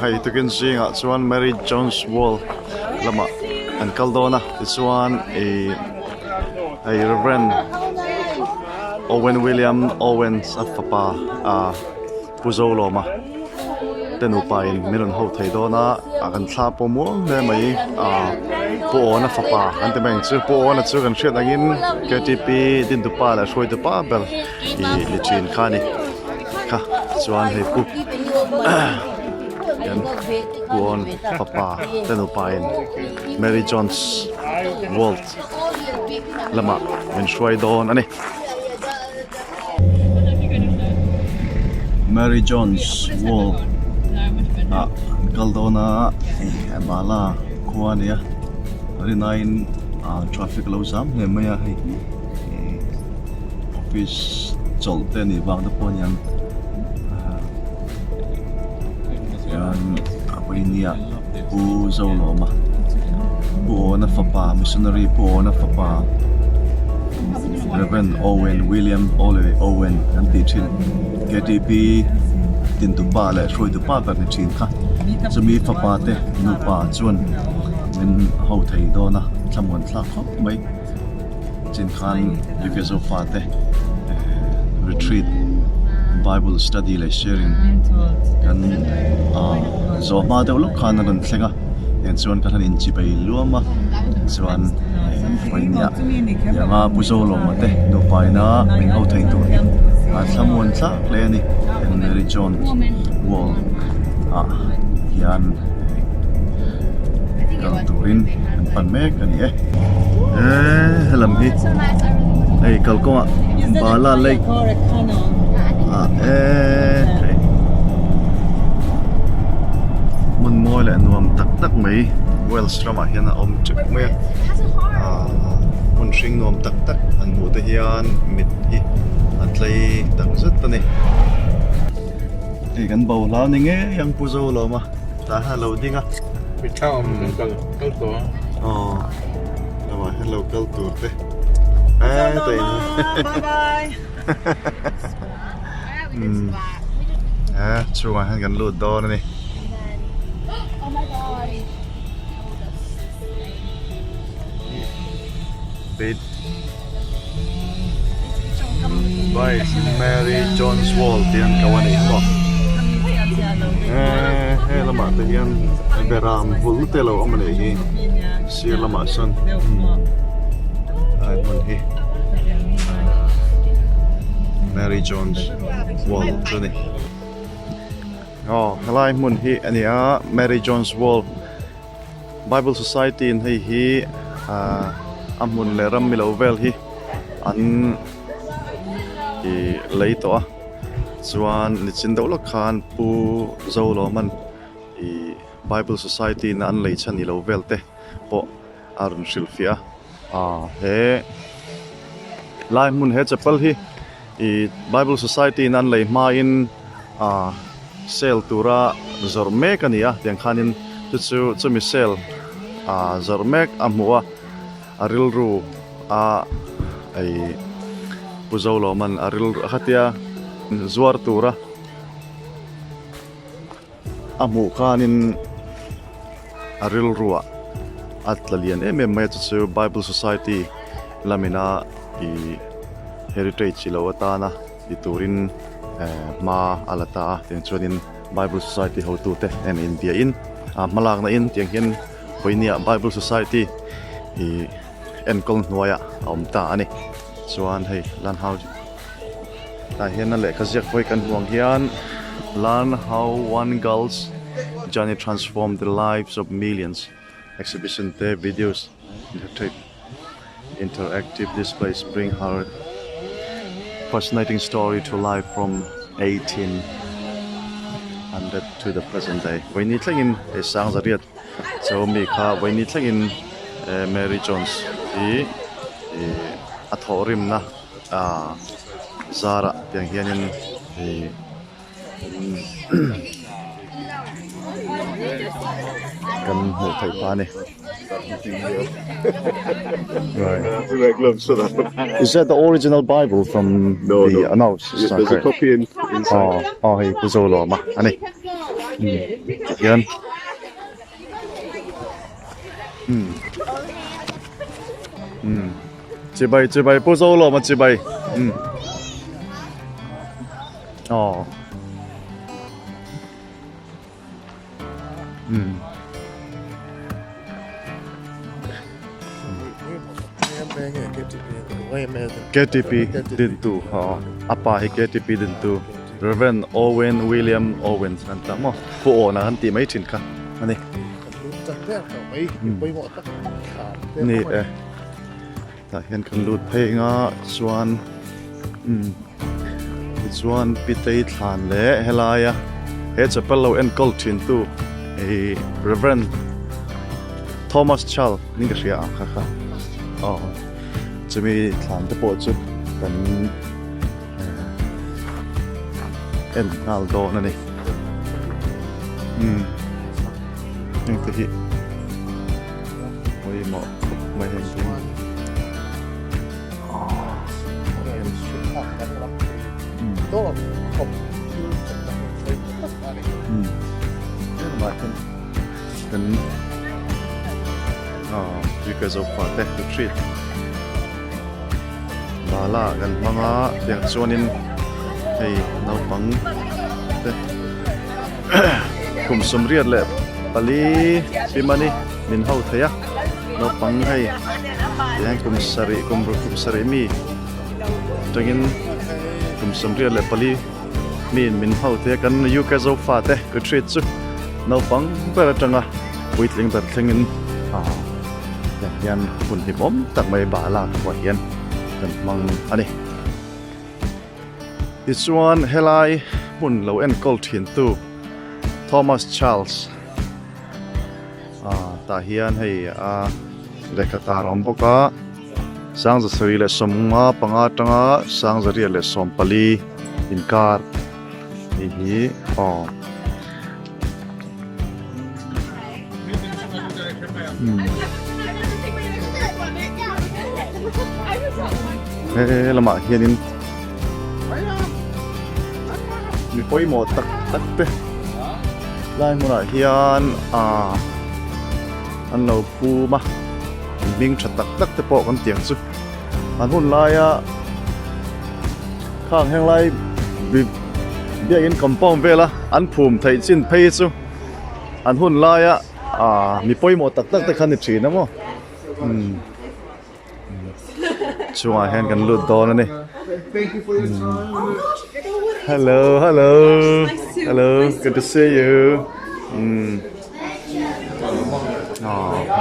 Hey, tu kan see chuan Mary Jones Wall lama an kaldona chuan a Rev William Owen Zofapa Pu Zolawma tenu pain miron ho theidona akan thla pomo le mai po na fapa an te beng chu po na chu kan hriat angin KTP din tu pa la hroi tu pa bel I lichin khani kha chuan hei pu yan puon papa tenu pain Mary Jones Walt lama min hruai don ani Mary Jones Wall Kaldona Bala Kuania Rinain traffic low sam Maya office Zolten ibang the ponyan yan Apoinia Pu Zolawma Buona Fapa Missionary Pu Fapa Rev Aneurin Owen and teaching KTP tin tu pa le hroi tu pa ka ni chin kha chumi fa pa te nu pa chuan min ho thei do na thamon thla khop mai chin khan yuke Zofate retreat Bible study le sharing kan zoma de lok khan ran thlenga en chuan ka han in chi pai luama chuan painia yama Pu Zolawma te nu pa na min ho thei tu someone sa ni Mary Jones Wall yan kang turin pan mek ani helam hi ei kalko Bala Lake mun moi le nuam tak tak mai Wellstrom hian om chuk me mun ring nuam tak tak an mu te hian mit hi atlay tak zut tani kan bầu lao ni nghe yang Pu Zolawma ta hello dinga Become kal to. Lama hello kal to te tay chua han kan lut do ni Oh my god. bit by Mary Jones Wall tiang kawani mo lama te hian beram bul te lo amane hi sir lama san ai mon hi Mary Jones Wall tuni helai mun hi ania Mary Jones Wall Bible Society in hi amun le ram milo vel hi an lấy to chuan lichin do lok khan Pu Zolawman Bible Society na an lei chani lo velte po arun shilfia he lai mun he chapal hi Bible Society na an lei ma in sel tura zormek ania tiang khanin chu mi sel zormek amua aril ru ai Pu Zolawman aril khatia zuar tura amu khanin aril ruwa atlalian mai chu Bible Society lamina heritage lawatana turin ma alata ten chuanin Bible Society ho tu te en India in malak na in tiang hian hoinia Bible Society en kong nuaya omta ani chuan hei lan how ta hian le khazek foi kan huang hian learn how one girl's journey transformed the lives of millions exhibition there videos interactive displays bring her fascinating story to life from 1800 to the present day we need in a sang zariat so mi kha we need in Mary Jones athorim na zara tiang hianin kan hmu thei pa ni Right. Is that the original Bible from the no? It's not There's a correct. copy inside. Hey, Pu Zolawma. Ani. Yan. Chỉ bay Pu Zolawma chỉ bay. KTP dintu apa hi KTP dintu Rev Aneurin William Owen nanta mo pu na han ti mai thin kha ani ni ta hian kan lut phei nga chuan chuan pitei thlan le helaya he chapel lo en kol thin tu e Reverend Thomas Chal ninga ria kha khaจะมีฐานตะโปดจุดเป็นเอ็นนาลโดนั่นเองยังตะกี้ไม่เหมาะไม่เห็นจริงมาเป็นbecause of Zofate retreat Bala kan mga yang suanin ay naupang kum sumriat le pali simani min hau thaya naupang hay yang kum sari mi tengin kum sumriat le pali min hau thaya kan yuka Zofate retreat chu naupang pera tanga puitling tar thlengin yan hun hipom tak mai Bala kwa hian kan mang ani this one helai mun lo en kol thin tu Thomas Charles ta hian hei lekha tarom boka sang za sari le somnga panga tanga sang za ria le som pali inkar hi lamah hianin mi poimo tak te lai mona hian an lo pu ma ming that tak te po kan tiang chu an hun lai khang heng lai bi in compound vela an phum thai chin phei chu an hun lai mi poimo tak te khan ni thri na mo Chua hen kan lut do na ni. Thank you for your time. Hello. Good to see you.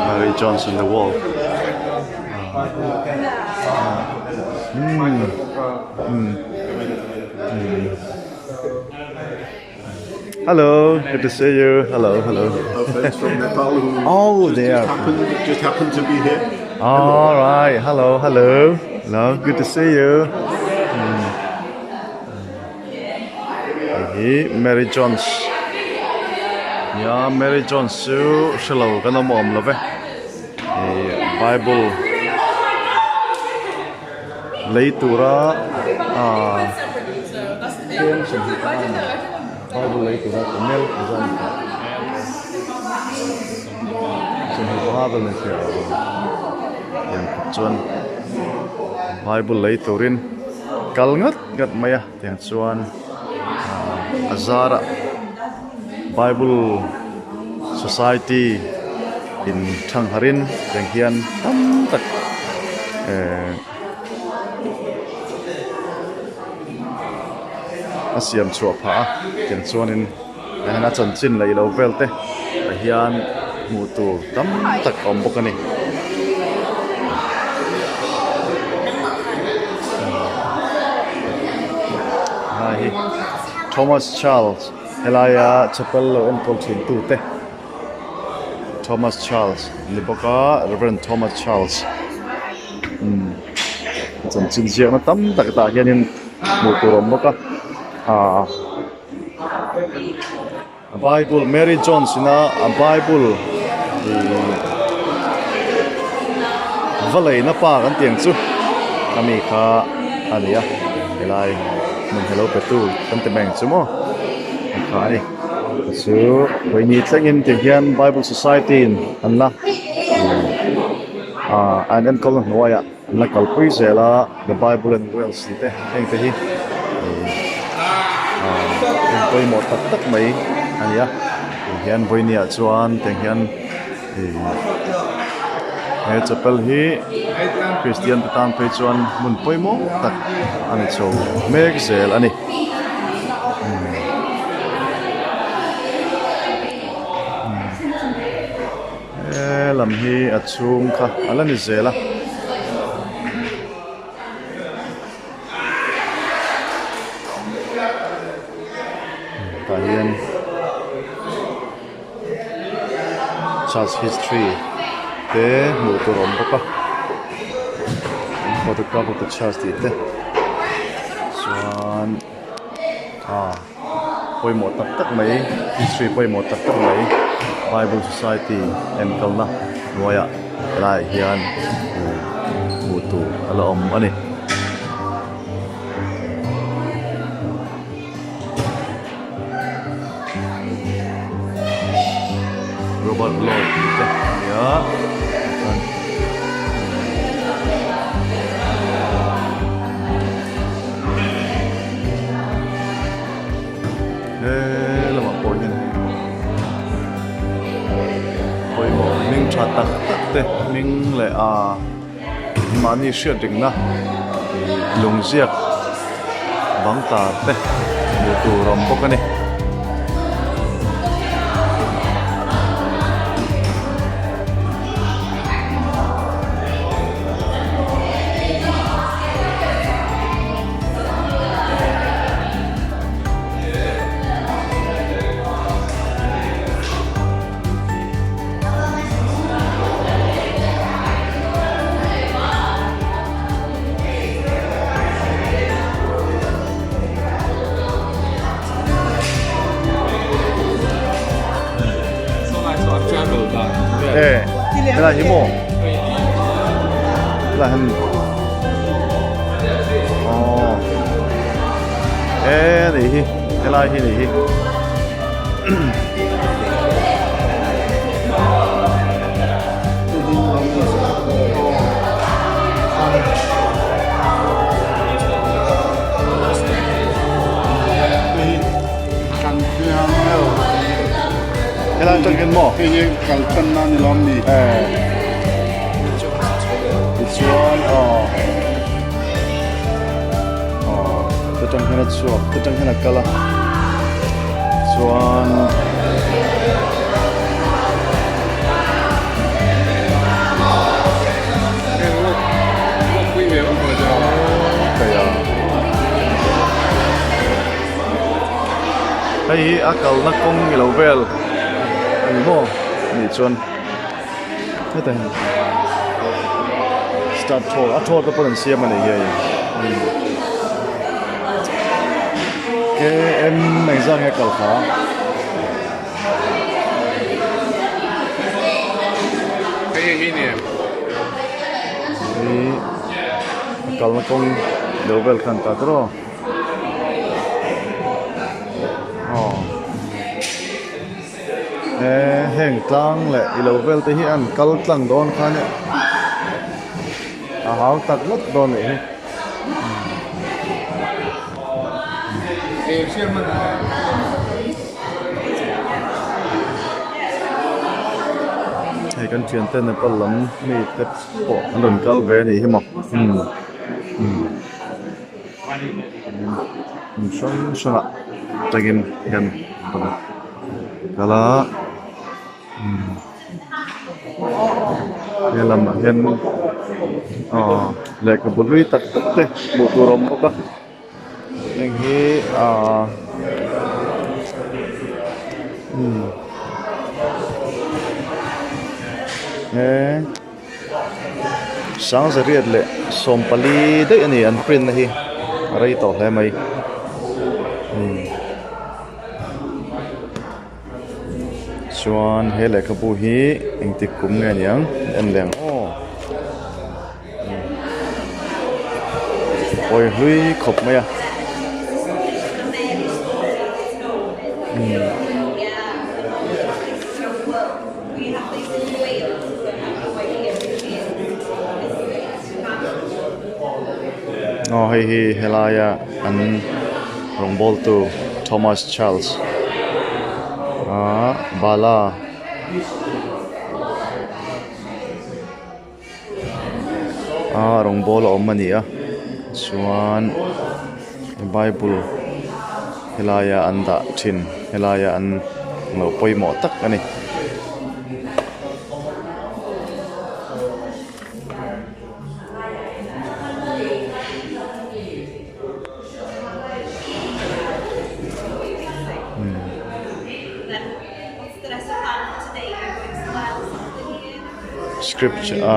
Mary Johnson the wall. Hello, good to see you. Hello. Our friends from Nepal who they are. just happened to be here. All right. Hello. Good to see you. Mary Jones. Yeah, Mary Jones. Hello. Kana mo am love. Bible. Leitura. Bible leitura. Mel. Bible leitura. Yang chuan Bible lei turin kalngat gat maya tiang chuan azara Bible Society in Thangharin yang hian tam tak asiam chua pha tiang chuan in na chan chin lei lo velte hian mu tu tam tak om bokani Thomas Charles helaya chapel lo en kol thin tu te Thomas Charles liboka Reverend Thomas Charles chan chin jia na tam tak ta hianin mu turom boka a Bible Mary Jones na a Bible valei na pa kan tiang chu kami kha ania helai mun hello petu kan te bang chu mo kha ni chu we ni tlangin te hian Bible Society an la an an kol noya la kal pui zela the Bible and Wales te heng te hi pui mo tak tak mai ania hian voi ni a chuan te hian chapel hi Christian tan pe chuan mun poimo tak ani cho mek zel ani lam hi achung kha alani zela ta hian church history te mu tu rom baka photograph of the church te chuan poimo tak tak mai history poimo tak tak mai Bible Society em kalna noya lai hian mu tu ala om ani Robert Lord ya lamah pawh hian pawimawh ming tha tak tak te ming le mani hriat ringna lungziak bangtar te hmuh tur awm bawk ani cái là hiếm mồ cái là hình cái này hi cái là hi này hi cái là trong cái mỏ cái gì cần cân nan thì làm gì chuan ta trong cái này chuột ta trong cái này kala chuan cái akal na kong ngilo vel ani mo ni chuan cái này start tour a tour pa rin siam ani ye ke em mai zang he kal kha cái gì nè ni kal na kong level khan ta tro heng tlang le i level te hi an kal tlang don khan a hau tak lot don ni xem mà hay kan thian ten na palam mi te po an don kal ve ni hi mo shon shona tagin gan kala cái làm hiện lại cái bút viết tắt tắt thế bộ tu rom bốc nên khi sáng giờ riết lệ som pali đấy anh ăn print này ở đây tỏ lại mày chuan he le kapu hi engti kum nge niang en leng Ôi lui khóc mày à. Hi helaya an rongbol tu Thomas Charles. Bala. Rongbol omani a. Chuan Bible helaya an da thin helaya an lo poimo tak ani.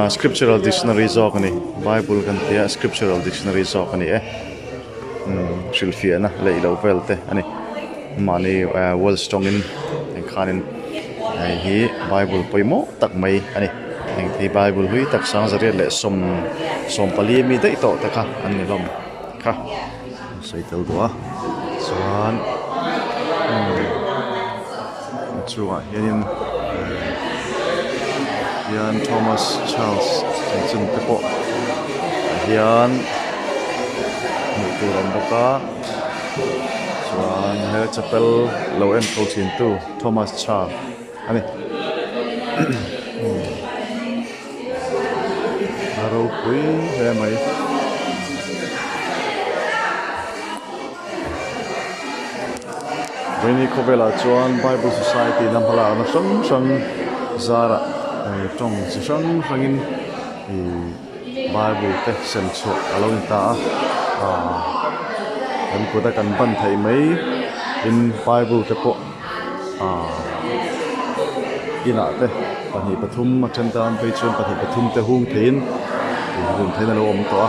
Scriptural dictionary zok ani Bible kan tia scriptural dictionary zok ani silfia na leilo velte ani mani well strong in khanin hi Bible poimo tak mai ani hi Bible hui tak sang zari le som pali mi dei to taka ani lom kha saitel do chuan chuan Hian Thomas Charles chun tepo hian muturam boka chuan he chapel lo en ko chin tu Thomas Charles ani aro pui he mai Veni Kovela chuan Bible Society nampala na sang zara trong sang hangin Bible te sen chu alon ta kan ko da kan ban thai mai in Bible te po ina te pani pathum machantan pe chuan pani pathum te hung thein hung thein lo om to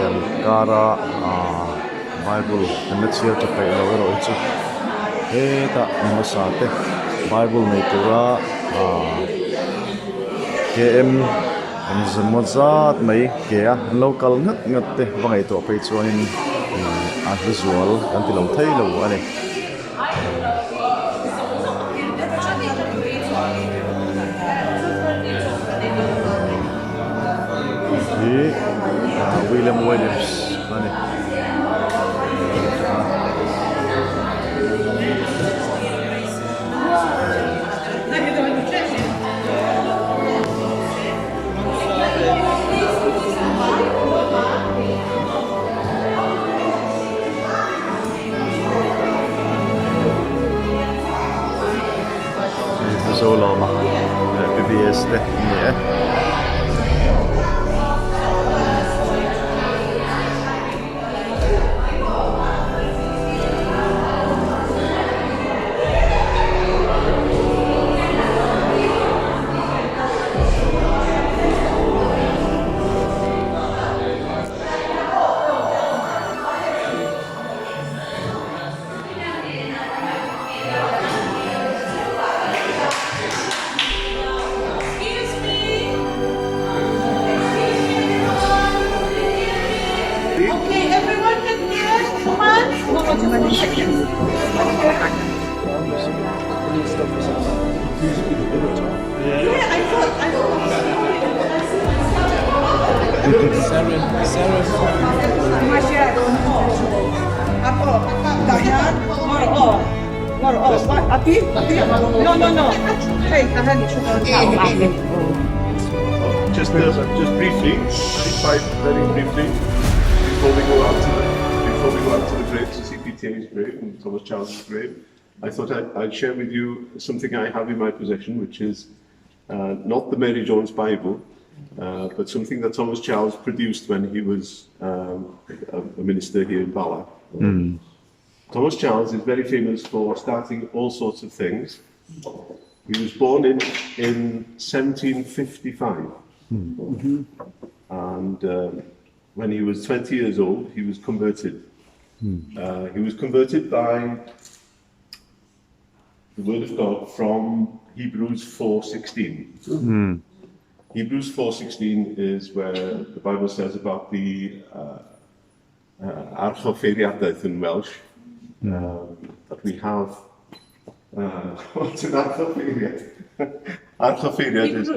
yan kara Bible kan na chia to pe lo chu he ta masa te Bible nei tura KM an zamozat mai kea local ngat te wangai to pe chuanin a visual kan ti lo thei lo ani William Williams ani Zolawma PBS te nie Just briefly, very briefly, before we go out to the grave, to see PTA's grave and Thomas Charles's grave, I thought I'd share with you something I have in my possession, which is not the Mary Jones Bible, but something that Thomas Charles produced when he was a minister here in Bala. Thomas Charles is very famous for starting all sorts of things. He was born in 1755, and when he was 20 years old, he was converted. He was converted by the Word of God from Hebrews 4:16. Hebrews 4:16 is where the Bible says about archoffeiriadaeth in Welsh, that we have, what's an archoffeiriad? Archoffeiriad is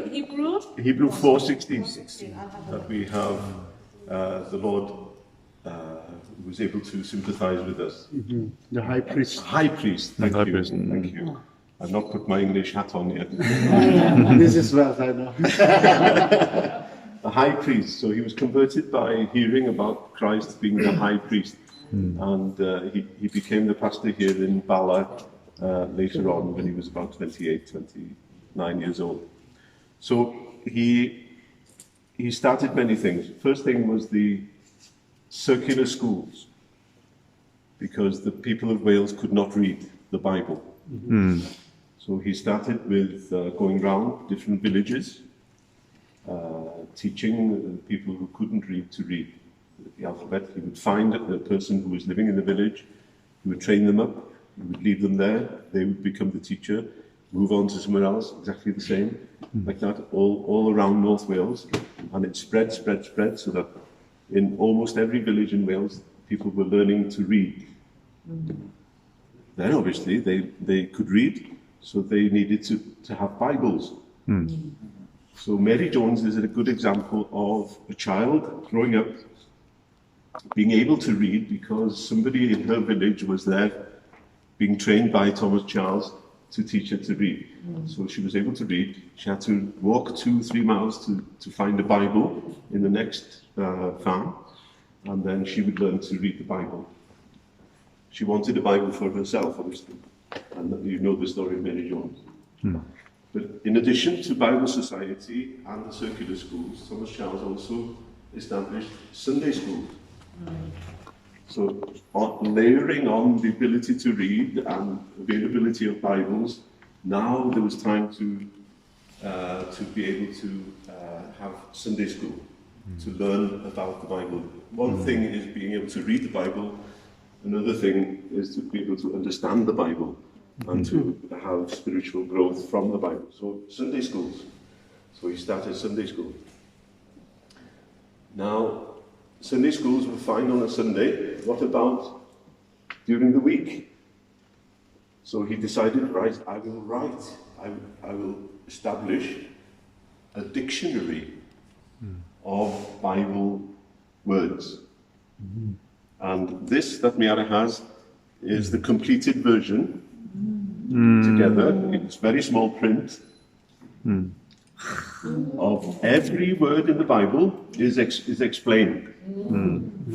Hebrew 4:16, that we have the Lord who was able to sympathize with us. The high priest. High priest, thank High you, priest. thank you. I've not put my English hat on yet. This is what I know. The high priest, so he was converted by hearing about Christ being the high priest. And he became the pastor here in Bala later on when he was about 28, 29 years old. So he started many things. First thing was the circular schools, because the people of Wales could not read the Bible. So he started with going around different villages, teaching people who couldn't read to read the alphabet. He would find a person who was living in the village, he would train them up, he would leave them there, they would become the teacher, move on to somewhere else, exactly the same, like that, all around North Wales. And it spread, so that in almost every village in Wales, people were learning to read. Then obviously they could read, so they needed to have Bibles. So Mary Jones is a good example of a child growing up, being able to read because somebody in her village was there being trained by Thomas Charles to teach her to read. So she was able to read. She had to walk 2-3 miles to find a Bible in the next farm, and then she would learn to read the Bible. She wanted a Bible for herself, obviously, and you know the story of Mary Jones. But in addition to Bible Society and the circular schools, Thomas Charles also established Sunday schools. So layering on the ability to read and availability of Bibles, now there was time to be able to have Sunday school, to learn about the Bible. One thing is being able to read the Bible, another thing is to be able to understand the Bible and to have spiritual growth from the Bible. So Sunday schools. So he started Sunday school. Now, Sunday schools were fine on a Sunday. What about during the week? So he decided, right, I will establish a dictionary of Bible words. And this that Miara has is the completed version together. It's very small print. Of every word in the Bible is explained.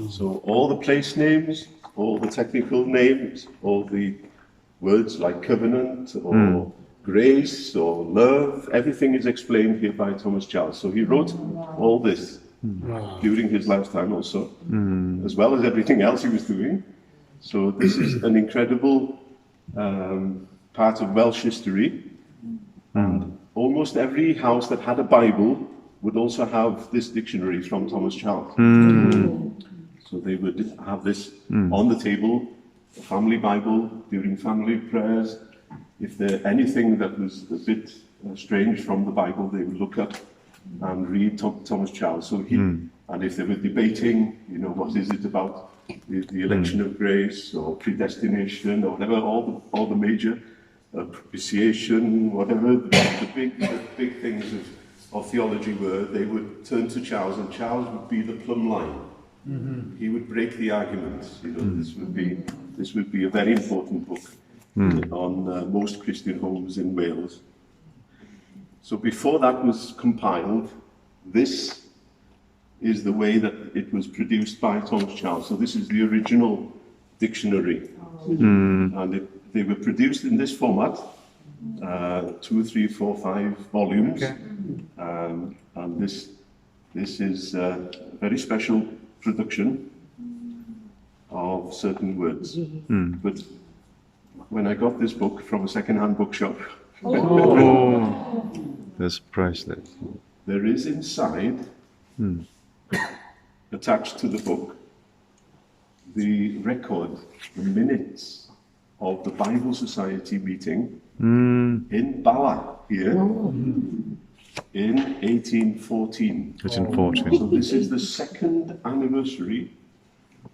So all the place names, all the technical names, all the words like covenant or grace or love, everything is explained here by Thomas Charles. So he wrote all this during his lifetime also, as well as everything else he was doing. So this is an incredible part of Welsh history. And almost every house that had a Bible would also have this dictionary from Thomas Charles. So they would have this on the table, a family Bible during family prayers. If there anything that was a bit strange from the Bible, they would look up and read Thomas Charles. So and if they were debating, what is it about the election of grace or predestination or whatever, all the major propitiation, whatever the big things of theology were, they would turn to Charles, and Charles would be the plumb line. He would break the arguments. This would be a very important book on most Christian homes in Wales. So before that was compiled, this is the way that it was produced by Thomas Charles. So this is the original dictionary, and they were produced in this format, 2, 3, 4, 5 volumes, and this is a very special production of certain words. But when I got this book from a second-hand bookshop, That's priceless. there is inside, attached to the book, the record, the minutes of the Bible Society meeting in Bala here in 1814. 1814. So this is the second anniversary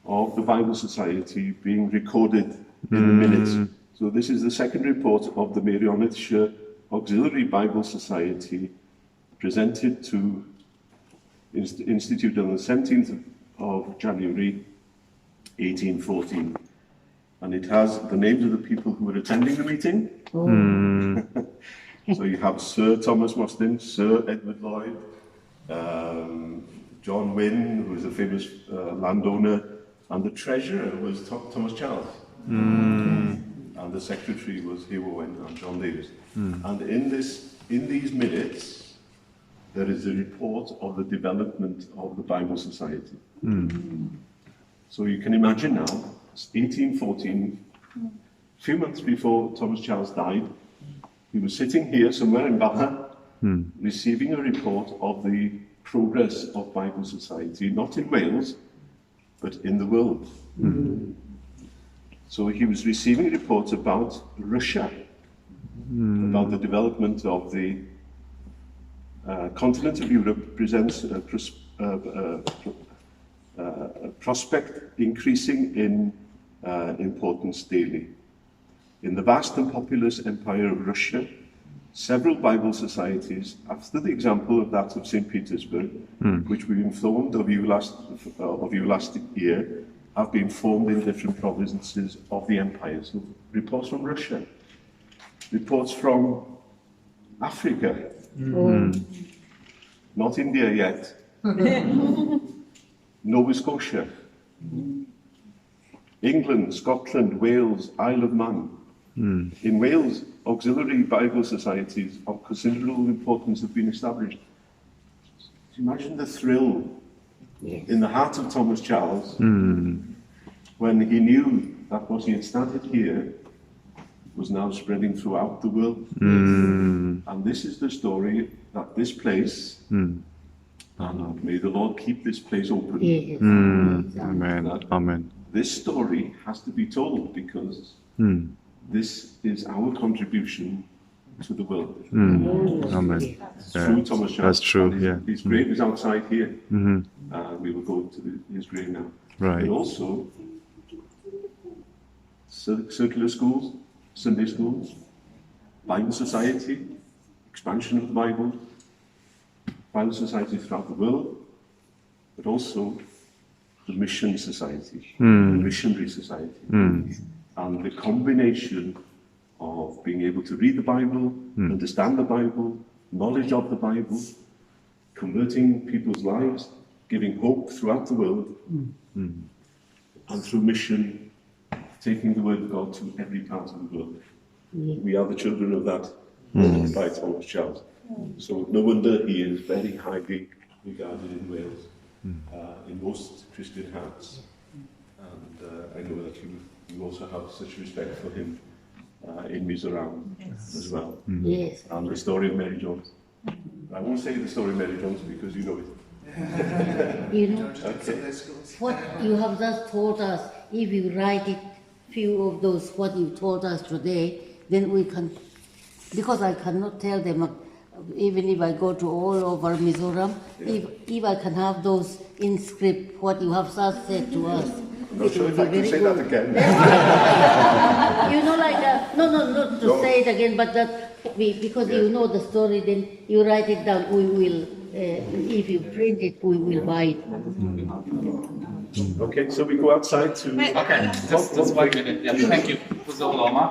of the Bible Society being recorded in the minutes. So this is the second report of the Merionethshire Auxiliary Bible Society presented to instituted on the 17th of January 1814. And it has the names of the people who were attending the meeting. So you have Sir Thomas Mostyn, Sir Edward Lloyd, John Wynne, who is a famous landowner, and the treasurer was Thomas Charles. And the secretary was Rev Owen and John Davis. And in these minutes, there is a report of the development of the Bible Society. So you can imagine now, it's 1814, a few months before Thomas Charles died, he was sitting here somewhere in Bala, receiving a report of the progress of Bible Society, not in Wales, but in the world. So he was receiving reports about Russia, about the development of the continent of Europe presents a prospect increasing in importance daily. In the vast and populous empire of Russia, several Bible societies, after the example of that of St. Petersburg, which we informed of you last year, have been formed in different provinces of the empire. So reports from Russia, reports from Africa, not India yet, Nova Scotia, England, Scotland, Wales, Isle of Man. In Wales, auxiliary Bible societies of considerable importance have been established. Imagine the thrill in the heart of Thomas Charles when he knew that what he had started here was now spreading throughout the world. And this is the story that this place, and may the Lord keep this place open. Amen. Amen. This story has to be told because this is our contribution to the world. Amen. Through Thomas Charles. That's true, And yeah. His grave is outside here. We will go to his grave now. Right. But also, circular schools, Sunday schools, Bible Society, expansion of the Bible Society throughout the world, but also the Mission Society, the Missionary Society. And the combination of being able to read the Bible, understand the Bible, knowledge of the Bible, converting people's lives, giving hope throughout the world, and through mission, taking the word of God to every part of the world. We are the children of that by Thomas Charles. So no wonder he is very highly regarded in Wales, in most Christian hearts. And I know that you also have such respect for him in Mizoram as well. Yes. And the story of Mary Jones. I won't say the story of Mary Jones because you know it. You know, Okay. what you have just told us, if you write it, few of those what you told us today, then we can, because I cannot tell them, even if I go to all over Mizoram, if I can have those in script, what you have just said to us. I'm not sure if I can say that again. You know, like not to say it again, but that because you know the story, then you write it down. We will, if you print it, we will buy it. Okay, so we go outside to... Okay, just 1 minute. Yeah, thank you, Pu Zolawma.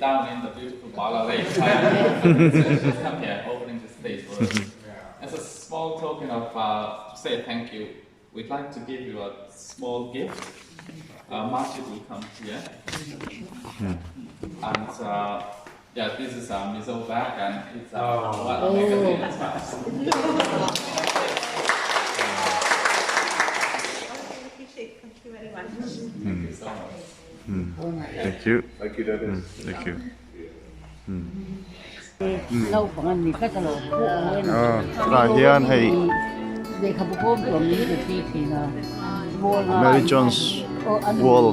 Down in the beautiful Bala Lake. She's come here, opening the space for us. As a small token of to say thank you, we'd like to give you a small gift. Marshall will come here. And yeah, this is a Mizo bag and it's a magazine as well. Thank you very much. Thank you so much. Thank you. Thank you, Dennis. Thank you. เราของอันนี้ก็ตลอดพวกเล่น Rahian, hey. เด็กขับพวกตัวนี้เด็กที่นะ Mary Jones Wall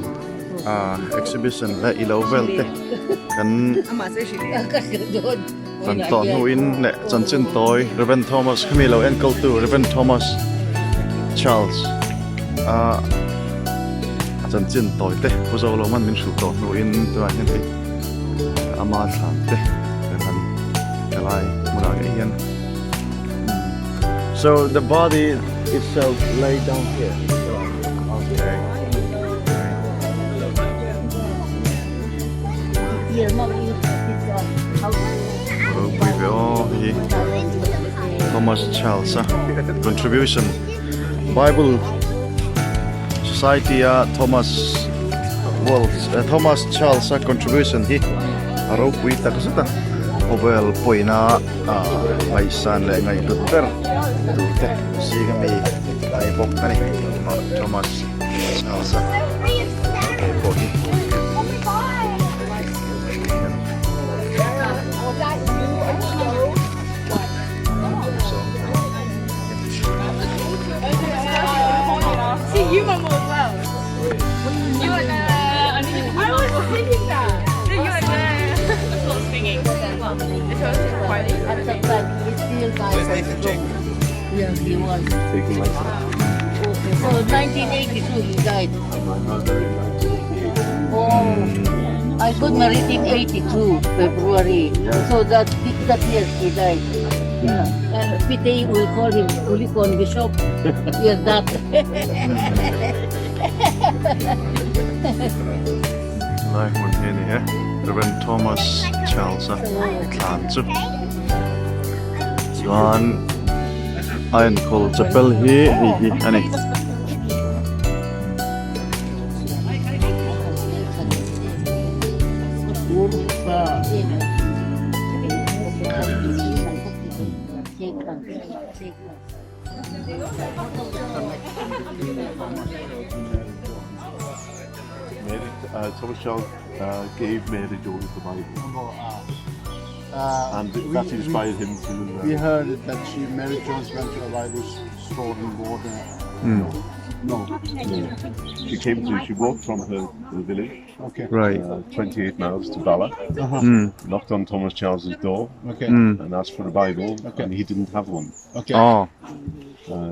exhibition และอีโลเวลเตกัน ก็โดน สันตอนหูอินและจันจินตอย Rev Thomas ขมีเราเอ็นเกิลตู Rev Thomas Charles chân chân tỏi te Pu Zolawma min shu to no in to hian hi ama thang te han kalai mura ge hian. So the body itself lay down here. Okay. Here, Mom, you how Thomas Charles contribution Bible Society Thomas Charles contribution hi aro pui ta ka sata Vapual poina mai san le ngai Luther tu te si ga mi ai bok ani Thomas Charles po hi See, you mum as well. You were there. I was singing that. No, you were there. Not singing. It was quite at the time he still died. Yeah, he was. Taking life. Okay, so 1982 he died. My mother in 1988. Oh, I got married in 82 February. So that year he died. Today we call him Ulikon Bishop. Yes, that. Lai mun he ni Rev Thomas Charles tlan chu chuan Iron Call Chapel hi ani Thomas Charles gave Mary Jones the Bible, and that inspired him to. We heard that Mary Jones went to a Bible store in Border. No. She walked from her village, Okay. right 28 miles to Bala, knocked on Thomas Charles's door, Okay. and asked for a Bible, Okay. and he didn't have one. Okay. oh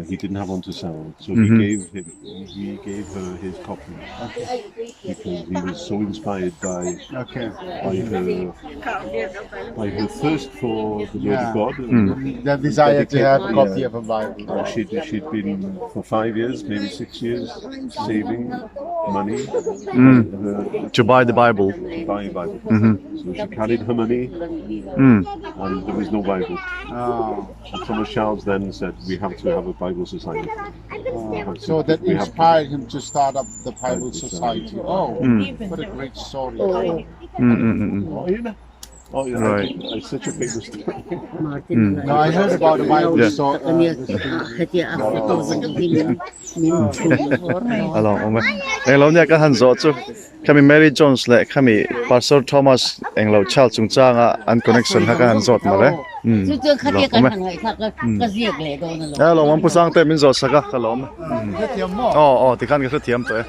He didn't have one to sell, so he gave her his copy because he was so inspired Okay. by her thirst for the Word of God. The desire to have a copy of a Bible. She'd been for 5 years, maybe 6 years, saving money to buy the Bible. to buy a Bible. So she carried her money, and there was no Bible. Oh. So Thomas Charles then said, "We have to have a Bible society." So that inspired him to start up the Bible Society. Oh, what a great story. Oh, you know? Oh, yeah, Right. it's such a famous story. No, I heard about the Bible Yeah. story. along ong englo nya ka han zo chu kami Mary Jones le kami Pastor Thomas englo Charles chung changa an connection ha ka han zot ma le lo man pusang te min zo saka ka lo ma ti kan ka thiam to